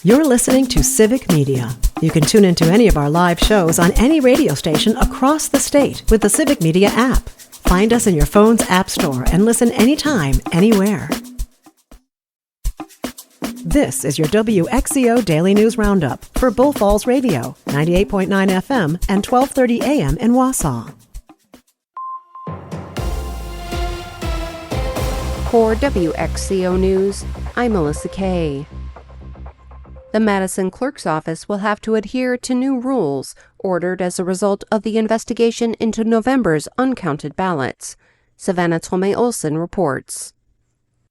You're listening to Civic Media. You can tune into any of our live shows on any radio station across the state with the Civic Media app. Find us in your phone's app store and listen anytime, anywhere. This is your WXCO Daily News Roundup for Bull Falls Radio, 98.9 FM and 1230 AM in Wausau. For WXCO News, I'm Melissa Kay. The Madison Clerk's Office will have to adhere to new rules ordered as a result of the investigation into November's uncounted ballots. Savannah Tomei-Olsen reports.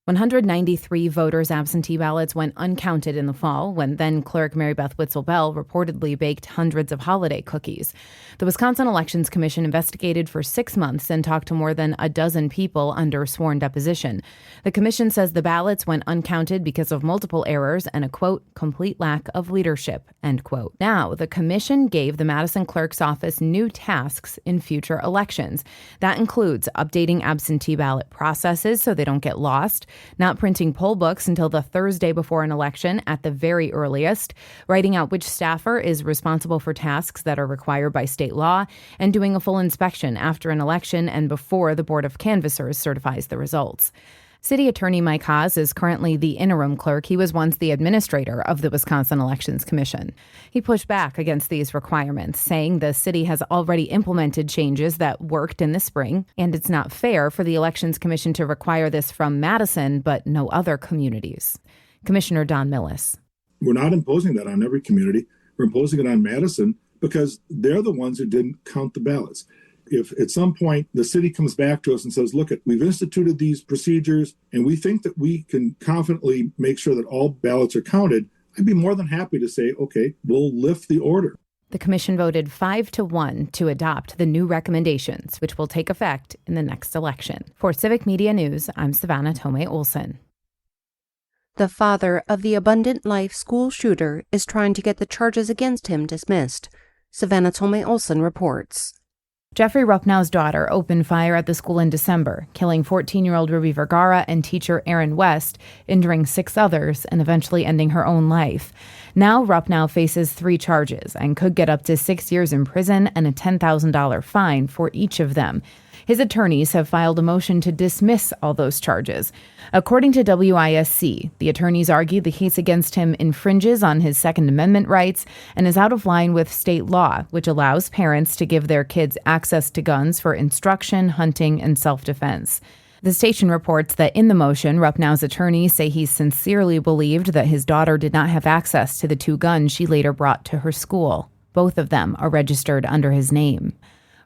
193 voters' absentee ballots went uncounted in the fall when then-clerk Mary Beth Witzel-Bell reportedly baked hundreds of holiday cookies. The Wisconsin Elections Commission investigated for 6 months and talked to more than a dozen people under sworn deposition. The commission says the ballots went uncounted because of multiple errors and a, quote, complete lack of leadership, end quote. Now, the commission gave the Madison Clerk's Office new tasks in future elections. That includes updating absentee ballot processes so they don't get lost, not printing poll books until the Thursday before an election at the very earliest, writing out which staffer is responsible for tasks that are required by state law, and doing a full inspection after an election and before the Board of Canvassers certifies the results. City Attorney Mike Haas is currently the interim clerk. He was once the administrator of the Wisconsin Elections Commission. He pushed back against these requirements, saying the city has already implemented changes that worked in the spring, and it's not fair for the Elections Commission to require this from Madison, but no other communities. Commissioner Don Millis. We're not imposing that on every community. We're imposing it on Madison because they're the ones who didn't count the ballots. If at some point the city comes back to us and says, look, we've instituted these procedures and we think that we can confidently make sure that all ballots are counted, I'd be more than happy to say, okay, we'll lift the order. The commission voted 5-1 to adopt the new recommendations, which will take effect in the next election. For Civic Media News, I'm Savannah Tomei-Olsen. The father of the Abundant Life school shooter is trying to get the charges against him dismissed. Savannah Tomei-Olsen reports. Jeffrey Ruppnau's daughter opened fire at the school in December, killing 14-year-old Ruby Vergara and teacher Aaron West, injuring 6 others, and eventually ending her own life. Now Ruppnau faces 3 charges and could get up to 6 years in prison and a $10,000 fine for each of them. His attorneys have filed a motion to dismiss all those charges. According to WISC, the attorneys argue the case against him infringes on his Second Amendment rights and is out of line with state law, which allows parents to give their kids access to guns for instruction, hunting, and self-defense. The station reports that in the motion, Ruppnau's attorneys say he sincerely believed that his daughter did not have access to the 2 guns she later brought to her school. Both of them are registered under his name.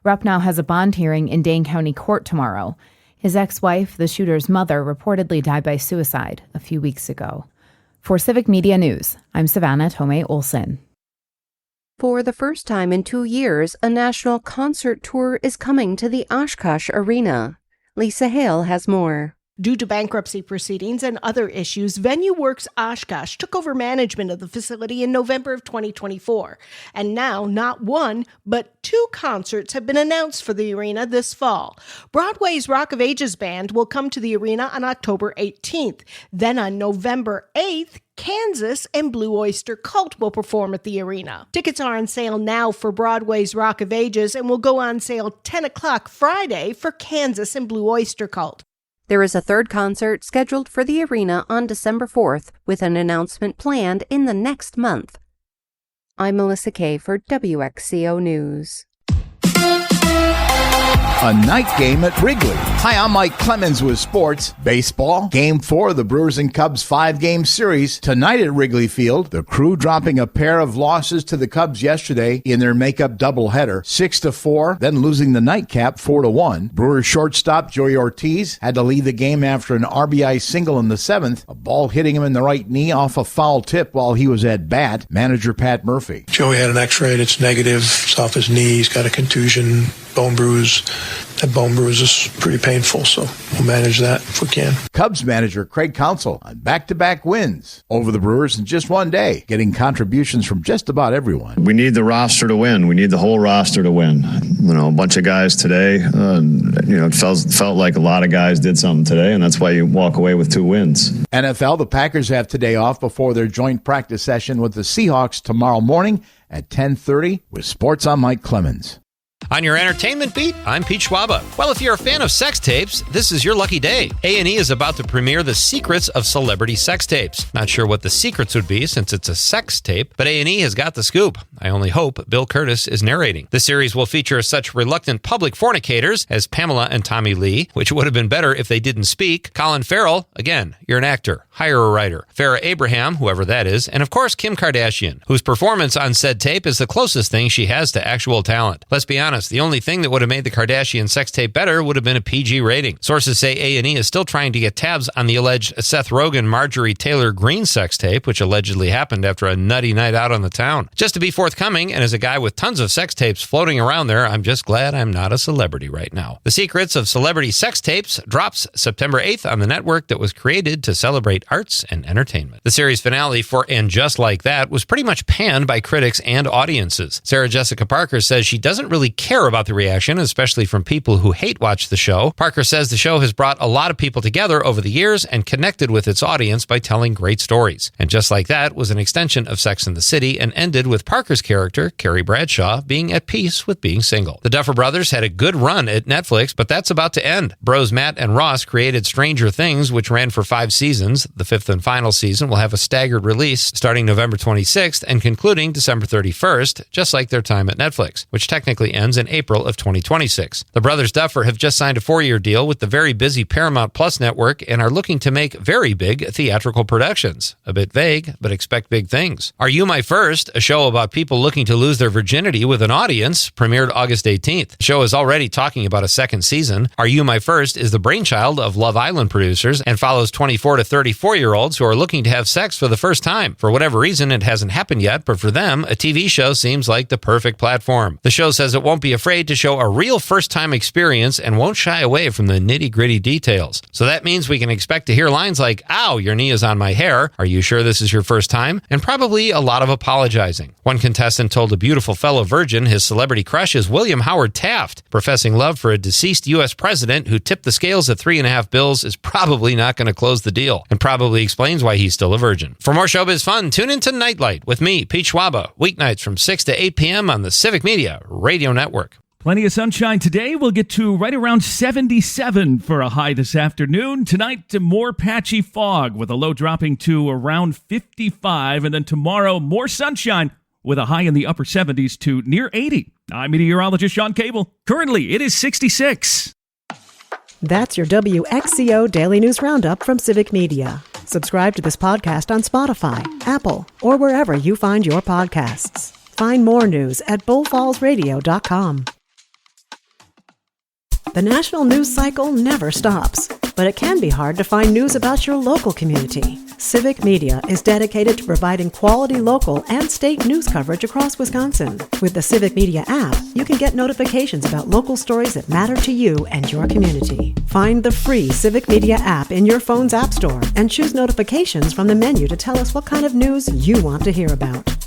Ruppnau has a bond hearing in Dane County Court tomorrow. His ex-wife, the shooter's mother, reportedly died by suicide a few weeks ago. For Civic Media News, I'm Savannah Tomei-Olsen. For the first time in 2 years, a national concert tour is coming to the Oshkosh Arena. Lisa Hale has more. Due to bankruptcy proceedings and other issues, VenueWorks Oshkosh took over management of the facility in November of 2024. And now, not 1, but 2 concerts have been announced for the arena this fall. Broadway's Rock of Ages band will come to the arena on October 18th. Then on November 8th, Kansas and Blue Oyster Cult will perform at the arena. Tickets are on sale now for Broadway's Rock of Ages and will go on sale 10 o'clock Friday for Kansas and Blue Oyster Cult. There is a 3rd concert scheduled for the arena on December 4th, with an announcement planned in the next month. I'm Melissa Kay for WXCO News. A night game at Wrigley. Hi, I'm Mike Clemens with sports. Baseball, Game 4 of the Brewers and Cubs 5-game series. Tonight at Wrigley Field, the Crew dropping a pair of losses to the Cubs yesterday in their makeup doubleheader, 6-4, then losing the nightcap 4-1. Brewers shortstop Joey Ortiz had to leave the game after an RBI single in the 7th, a ball hitting him in the right knee off a foul tip while he was at bat. Manager Pat Murphy. Joey had an x-ray, it's negative, it's off his knee, he's got a contusion, bone bruise. that bone bruise is pretty painful, so we'll manage that if we can. Cubs manager Craig Counsell on back-to-back wins over the Brewers in just one day, getting contributions from just about everyone. We need the roster to win. We need the whole roster to win. A bunch of guys today, it felt like a lot of guys did something today, and that's why you walk away with 2 wins. NFL, the Packers have today off before their joint practice session with the Seahawks tomorrow morning at 10:30 with Sports on Mike Clemens. On your entertainment beat, I'm Pete Schwaba. Well, if you're a fan of sex tapes, this is your lucky day. A&E is about to premiere The Secrets of Celebrity Sex Tapes. Not sure what the secrets would be since it's a sex tape, but A&E has got the scoop. I only hope Bill Curtis is narrating. The series will feature such reluctant public fornicators as Pamela and Tommy Lee, which would have been better if they didn't speak. Colin Farrell, again, you're an actor. Hire a writer. Farrah Abraham, whoever that is, and of course Kim Kardashian, whose performance on said tape is the closest thing she has to actual talent. Let's be honest, the only thing that would have made the Kardashian sex tape better would have been a PG rating. Sources say A&E is still trying to get tabs on the alleged Seth Rogen, Marjorie Taylor Greene sex tape, which allegedly happened after a nutty night out on the town. Just to be forthcoming, and as a guy with tons of sex tapes floating around there, I'm just glad I'm not a celebrity right now. The Secrets of Celebrity Sex Tapes drops September 8th on the network that was created to celebrate arts and entertainment. The series finale for And Just Like That was pretty much panned by critics and audiences. Sarah Jessica Parker says she doesn't really care about the reaction, especially from people who hate watch the show. Parker says the show has brought a lot of people together over the years and connected with its audience by telling great stories. And Just Like That was an extension of Sex and the City and ended with Parker's character, Carrie Bradshaw, being at peace with being single. The Duffer Brothers had a good run at Netflix, but that's about to end. Bros Matt and Ross created Stranger Things, which ran for 5 seasons. The 5th and final season will have a staggered release starting November 26th and concluding December 31st, just like their time at Netflix, which technically ends in April of 2026. The brothers Duffer have just signed a 4-year deal with the very busy Paramount Plus network and are looking to make very big theatrical productions. A bit vague, but expect big things. Are You My First, a show about people looking to lose their virginity with an audience, premiered August 18th. The show is already talking about a second season. Are You My First is the brainchild of Love Island producers and follows 24 to 34-year-olds who are looking to have sex for the first time. For whatever reason, it hasn't happened yet, but for them, a TV show seems like the perfect platform. The show says it won't be afraid to show a real first-time experience and won't shy away from the nitty-gritty details. So that means we can expect to hear lines like, "Ow, your knee is on my hair. Are you sure this is your first time?" And probably a lot of apologizing. One contestant told a beautiful fellow virgin his celebrity crush is William Howard Taft. Professing love for a deceased U.S. president who tipped the scales at 3.5 bills is probably not going to close the deal, and probably explains why he's still a virgin. For more showbiz fun, tune into Nightlight with me, Pete Schwaba, weeknights from 6 to 8 p.m. on the Civic Media Radio Network. Plenty of sunshine today. We'll get to right around 77 for a high this afternoon. Tonight, more patchy fog with a low dropping to around 55. And then tomorrow, more sunshine with a high in the upper 70s to near 80. I'm meteorologist Sean Cable. Currently, it is 66. That's your WXCO Daily News Roundup from Civic Media. Subscribe to this podcast on Spotify, Apple, or wherever you find your podcasts. Find more news at bullfallsradio.com. The national news cycle never stops, but it can be hard to find news about your local community. Civic Media is dedicated to providing quality local and state news coverage across Wisconsin. With the Civic Media app, you can get notifications about local stories that matter to you and your community. Find the free Civic Media app in your phone's app store and choose notifications from the menu to tell us what kind of news you want to hear about.